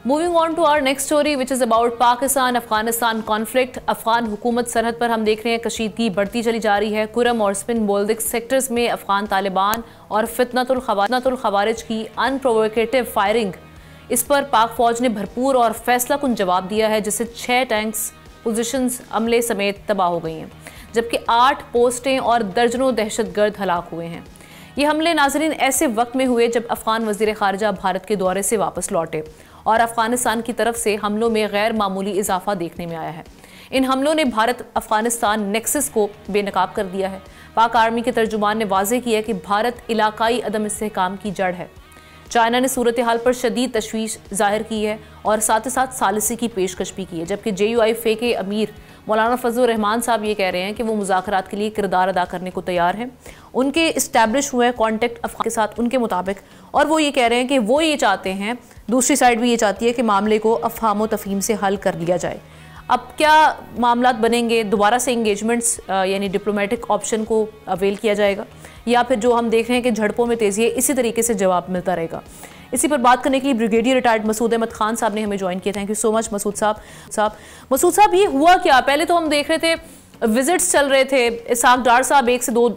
Moving on to our next story which is about Pakistan Afghanistan conflict. Afghan हुकूमत सरहद पर हम देख रहे हैं कशीदगी बढ़ती चली जा रही है। कुरम और स्पिन बोल्दिक सेक्टर्स में अफगान तालिबान और फितनतुल खवारिज की अनप्रोवोकेटिव फायरिंग, इस पर पाक फौज ने भरपूर और फैसलाकुन जवाब दिया है, जिससे 6 टैंक्स पोजीशंस अमले समेत तबाह हो गई हैं, जबकि 8 पोस्टें और दर्जनों दहशतगर्द हलाक हुए हैं। ये हमले नाजरीन ऐसे वक्त में हुए जब अफगान वज़ीर ख़ारिजा भारत के दौरे से वापस लौटे और अफगानिस्तान की तरफ से हमलों में गैर मामूली इजाफा देखने में आया है। इन हमलों ने भारत अफगानिस्तान नेक्सस को बेनकाब कर दिया है। पाक आर्मी के तर्जुमान ने वाज़ेह किया कि भारत इलाकाई अदम इस्तेहकाम की जड़ है। चाइना ने सूरत हाल पर शदीद तशवीश जाहिर की है और साथ ही साथ सालिसी की पेशकश भी की है, जबकि JUIF के अमीर मौलाना फजलुर रहमान साहब ये कह रहे हैं कि वो मुज़ाकरात के लिए किरदार अदा करने को तैयार हैं। उनके इस्टेब्लिश हुए कॉन्टेक्ट अफगान के साथ उनके मुताबिक, और वो ये कह रहे हैं कि वो ये चाहते हैं, दूसरी साइड भी ये चाहती है कि मामले को अफहाम तफहीम से हल कर लिया जाए। अब क्या मामलात बनेंगे, दोबारा से इंगेजमेंट्स यानी डिप्लोमेटिक ऑप्शन को अवेल किया जाएगा, या फिर जो हम देख रहे हैं कि झड़पों में तेज़ी है, इसी तरीके से जवाब मिलता रहेगा। इसी पर बात करने के लिए ब्रिगेडियर रिटायर्ड मसूद अहमद खान साहब ने हमें ज्वाइन किया। Thank you so much Masood साहब, ये हुआ क्या? पहले तो हम देख रहे थे विजिट्स चल रहे थे, इसहाक डार साहब 1 से 2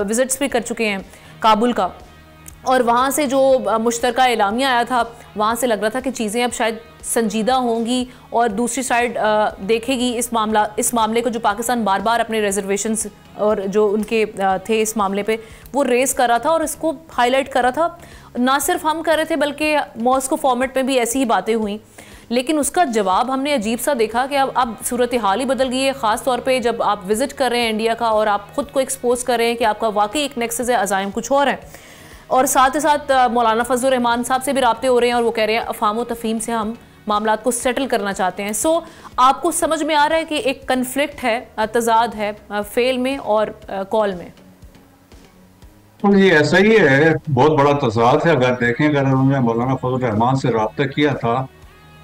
विजिट्स भी कर चुके हैं काबुल का, और वहाँ से जो मुश्तरका एलामिया आया था वहाँ से लग रहा था कि चीज़ें अब शायद संजीदा होंगी और दूसरी साइड देखेगी इस मामले को, जो पाकिस्तान बार बार अपने रिजर्वेशंस और जो उनके थे इस मामले पे वो रेस कर रहा था और इसको हाईलाइट कर रहा था। ना सिर्फ हम कर रहे थे बल्कि मॉस्को फॉर्मेट में भी ऐसी ही बातें हुई, लेकिन उसका जवाब हमने अजीब सा देखा कि अब सूरत हाल ही बदल गई है। ख़ास तौर पे जब आप विज़िट कर रहे हैं इंडिया का और आप ख़ुद को एक्सपोज कर रहे हैं कि आपका वाकई एक नेक्सस है, अज़ाइम कुछ और है, और साथ ही साथ मौलाना फजलुर रहमान साहब से भी राब्ते हो रहे हैं और वो कह रहे हैं अफहाम तफहीम से हम मामलात को सेटल करना चाहते हैं। सो आपको समझ में आ रहा है कि एक कन्फ्लिक्ट है, तजाद है फेल में और कॉल में? जी ऐसा ही है, बहुत बड़ा तजाद है। अगर देखें, अगर उन्होंने मौलाना फजल रहमान से रब्ता किया था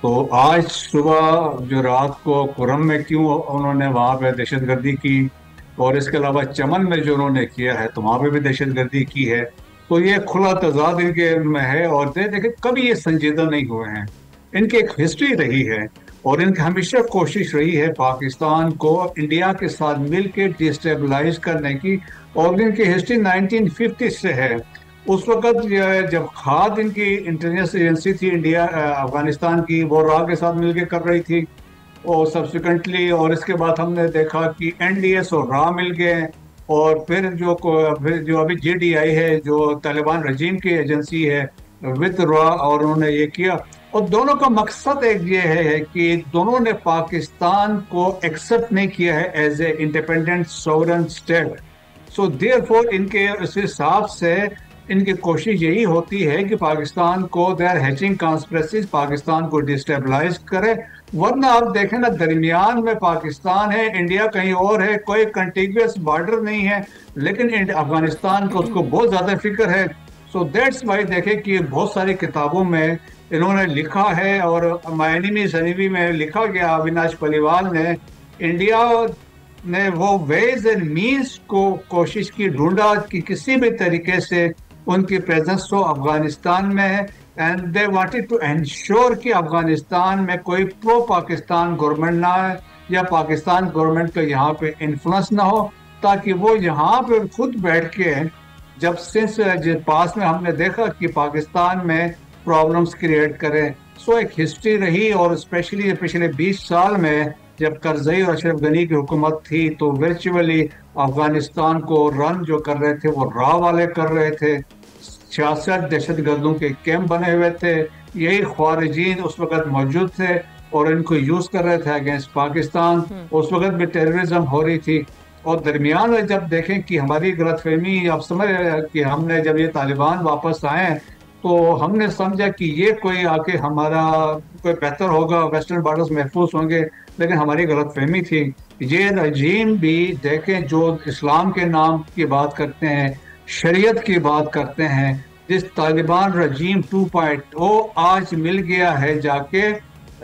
तो आज सुबह जो रात को कुरम में क्यों उन्होंने वहाँ पे दहशतगर्दी की, और इसके अलावा चमन में जो उन्होंने किया है तो वहाँ पे भी दहशतगर्दी की है, तो ये खुला तजाद इनके में है। और देखें, कभी ये संजीदा नहीं हुए हैं, इनकी एक हिस्ट्री रही है और इनकी हमेशा कोशिश रही है पाकिस्तान को इंडिया के साथ मिलकर डिस्टेबलाइज करने की। और इनकी हिस्ट्री 1950 से है। उस वक्त जब खाद इनकी इंटेलिजेंस एजेंसी थी इंडिया अफगानिस्तान की, वो रा के साथ मिलकर कर रही थी, और सब्सिक्वेंटली और इसके बाद हमने देखा कि NDS और रा मिल गए, और फिर जो अभी GDI है जो तालिबान रजीम की एजेंसी है विद रा, और उन्होंने ये किया। और दोनों का मकसद एक ये है कि दोनों ने पाकिस्तान को एक्सेप्ट नहीं किया है as a independent sovereign state. So therefore इनके इस हिसाब से इनकी कोशिश यही होती है कि पाकिस्तान को देयर हैचिंग कॉन्स्पिरेसीज पाकिस्तान को डिस्टेबलाइज करे। वरना आप देखें ना, दरमियान में पाकिस्तान है, इंडिया कहीं और है, कोई कंटिग्यूअस बॉर्डर नहीं है, लेकिन अफगानिस्तान को उसको बहुत ज्यादा फिक्र है। सो दैट्स वाई देखें कि बहुत सारी किताबों में इन्होंने लिखा है, और माय एनिमी सनीवी में लिखा गया, अविनाश पलिवाल ने, इंडिया ने वो वेज एंड मीन्स को कोशिश की, ढूंढा कि किसी भी तरीके से उनकी प्रेजेंस तो अफगानिस्तान में है, and they wanted to ensure कि अफगानिस्तान में कोई प्रो पाकिस्तान गवर्नमेंट ना है या पाकिस्तान गवर्नमेंट का यहाँ पे इन्फ्लुएंस ना हो, ताकि वो यहाँ पे खुद बैठ के, जब सिंस पास में हमने देखा कि पाकिस्तान में प्रॉब्लम्स क्रिएट करें। सो एक हिस्ट्री रही, और स्पेशली पिछले 20 साल में जब करजई और अशरफ गनी की हुकूमत थी तो वर्चुअली अफगानिस्तान को रन जो कर रहे थे वो रा वाले कर रहे थे। 66 दहशतगर्दों के कैंप बने हुए थे, यही ख्वारिजीन उस वक्त मौजूद थे और इनको यूज कर रहे थे अगेंस्ट पाकिस्तान। उस वक्त भी टेररिज्म हो रही थी। और दरमियान में जब देखें कि हमारी गलतफहमी, आप समझ रहे हैं कि हमने जब ये तालिबान वापस आए तो हमने समझा कि ये कोई आके हमारा कोई बेहतर होगा, वेस्टर्न बॉर्डर्स महफूज होंगे, लेकिन हमारी गलतफहमी थी। ये रजीम भी देखें जो इस्लाम के नाम की बात करते हैं, शरीयत की बात करते हैं, जिस तालिबान रजीम 2.0 आज मिल गया है जाके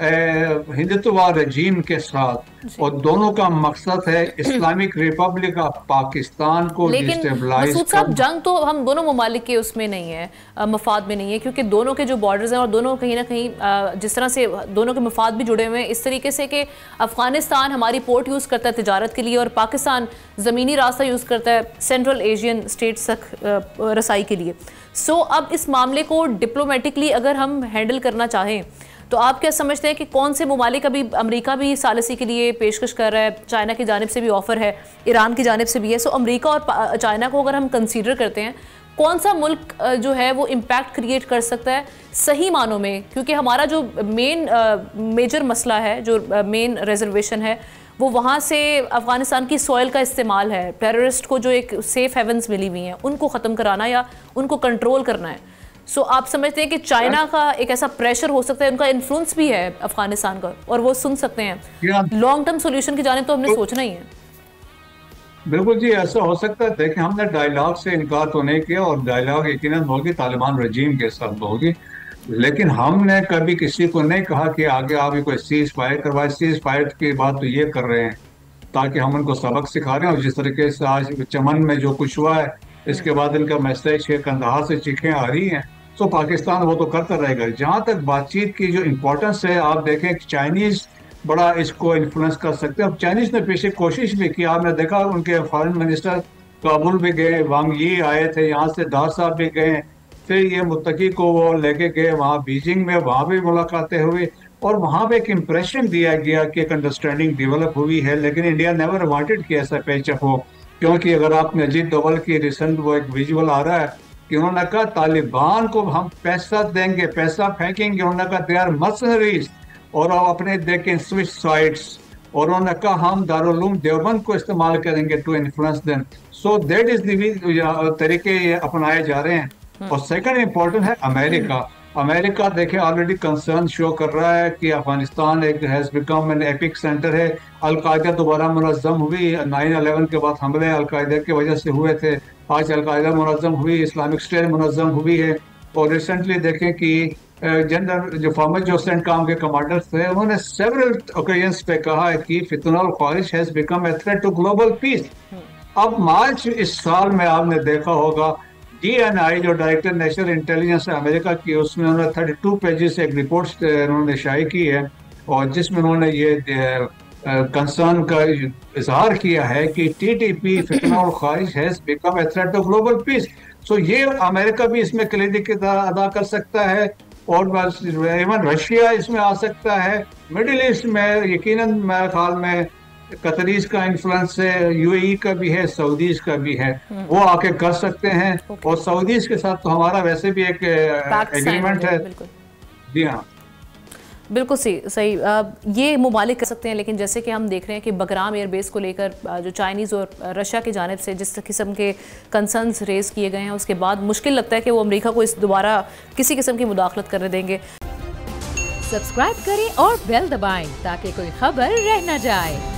हिंदुत्ववाद रजीम के साथ, और दोनों का मकसद है इस्लामिक रिपब्लिक ऑफ पाकिस्तान को लेकिन डिस्टेबलाइज मसूद साहब, करना। जंग तो हम दोनों ममालिक के उसमें नहीं है, मफाद में नहीं है, क्योंकि दोनों के जो बॉर्डर्स हैं और दोनों कहीं ना कहीं जिस तरह से दोनों के मफाद भी जुड़े हुए हैं, इस तरीके से कि अफगानिस्तान हमारी पोर्ट यूज़ करता है तिजारत के लिए और पाकिस्तान ज़मीनी रास्ता यूज़ करता है सेंट्रल एशियन स्टेट्स तक रसाई के लिए। सो अब इस मामले को डिप्लोमेटिकली अगर हम हैंडल करना चाहें तो आप क्या समझते हैं कि कौन से ममालिक, अभी अमेरिका भी सालिसी के लिए पेशकश कर रहा है, चाइना की जानिब से भी ऑफ़र है, ईरान की जानिब से भी है, सो अमेरिका और चाइना को अगर हम कंसीडर करते हैं, कौन सा मुल्क जो है वो इम्पैक्ट क्रिएट कर सकता है सही मानों में? क्योंकि हमारा जो मेजर मसला है, जो मेन रिजर्वेशन है, वो वहाँ से अफ़गानिस्तान की सॉइल का इस्तेमाल है, टेररिस्ट को जो एक सेफ़ हेवन्स मिली हुई हैं उनको ख़त्म कराना या उनको कंट्रोल करना है। सो आप समझते हैं कि चाइना का एक ऐसा प्रेशर हो सकता है, उनका इन्फ्लुएंस भी है अफगानिस्तान का और वो सुन सकते हैं, लॉन्ग टर्म सॉल्यूशन की जानिब तो हमने सोचना ही है। बिल्कुल जी, ऐसा हो सकता है। देखिए, हमने डायलॉग से इनकार तो नहीं किया, और डायलॉग यकीनन होगी, तालिबान रजीम के साथ होगी, लेकिन हमने कभी किसी को नहीं कहा कि आगे आप कोई सीज फायर करवाए। सीज फायर की बात तो ये कर रहे हैं ताकि हम उनको सबक सिखा रहे हैं, और जिस तरीके से आज चमन में जो कुछ हुआ है, इसके बाद इनका मैसेज है, कंधार से चीखें आ रही हैं, तो पाकिस्तान वो तो करता रहेगा। जहां तक बातचीत की जो इम्पोर्टेंस है, आप देखें कि चाइनीज बड़ा इसको इन्फ्लुएंस कर सकते हैं। अब चाइनीज ने पीछे कोशिश भी की, आपने देखा उनके फॉरेन मिनिस्टर काबुल भी गए, वांग यी आए थे, यहाँ से दार साहब भी गए, फिर ये मुत्तकी को वो लेके गए वहाँ बीजिंग में, वहाँ भी मुलाकातें हुई, और वहाँ पे एक इम्प्रेशन दिया गया कि एक अंडरस्टैंडिंग डेवलप हुई है। लेकिन इंडिया नेवर वांटेड कि ऐसा पेचअप हो, क्योंकि अगर आपने अजीत डोवल की रिसेंट वो एक विजुअल आ रहा है कि उन्होंने कहा तालिबान को हम पैसा देंगे, पैसा फेंकेंगे, उन्होंने कहा दे आर मर्सनरीज, और अब अपने देखें स्विच साइट्स, और उन्होंने कहा हम दारुल उलूम देवबंद को इस्तेमाल करेंगे to influence them. So that is the तरीके ये अपनाए जा रहे हैं। और सेकंड इम्पोर्टेंट है अमेरिका। अमेरिका देखें ऑलरेडी कंसर्न शो कर रहा है कि अफगानिस्तान एक has become an epicentre है। अलकायदा दोबारा मुनज़्ज़म हुई, 9/11 के बाद हमले अलकायदा की वजह से हुए थे, आज अलकायदा मुनज़्ज़म हुई, इस्लामिक स्टेट मुनज़्ज़म हुई है। और रिसेंटली देखें कि जनरल जो फॉर्मर जो सेंटकॉम के कमांडर थे, उन्होंने सेवरल ओकेजन्स पे कहा है कि फितनल ख्वारिश has become a threat to global peace. अब मार्च इस साल में आपने देखा होगा DNI जो डायरेक्टर नेशनल इंटेलिजेंस है अमेरिका की, उसमें उन्होंने 32 पेजेस एक रिपोर्ट उन्होंने शाये की है, और जिसमें उन्होंने ये कंसर्न का इजहार किया है कि TTP फितना और ख्वारिश has become a threat to global peace. So ये अमेरिका भी इसमें क्लिनिक किरदार अदा कर सकता है, और बस इवन रशिया इसमें आ सकता है। मिडिल ईस्ट में यकीनन मेरे ख्याल में कतरीज का इन्फ्लुएंस है, UAE का भी है, सऊदीज का भी है, वो आके कर सकते हैं। और सऊदीज के साथ तो हमारा वैसे भी एक एग्रीमेंट है। जी हाँ, बिल्कुल सही ये मुमालिक कर सकते हैं, लेकिन जैसे कि हम देख रहे हैं कि बगराम एयरबेस को लेकर जो चाइनीज़ और रशिया की जानिब से जिस किस्म के कंसर्न्स रेज किए गए हैं, उसके बाद मुश्किल लगता है कि वो अमेरिका को इस दोबारा किसी किस्म की मुदाखलत करने देंगे। सब्सक्राइब करें और बेल दबाएं ताकि कोई खबर रह न जाए।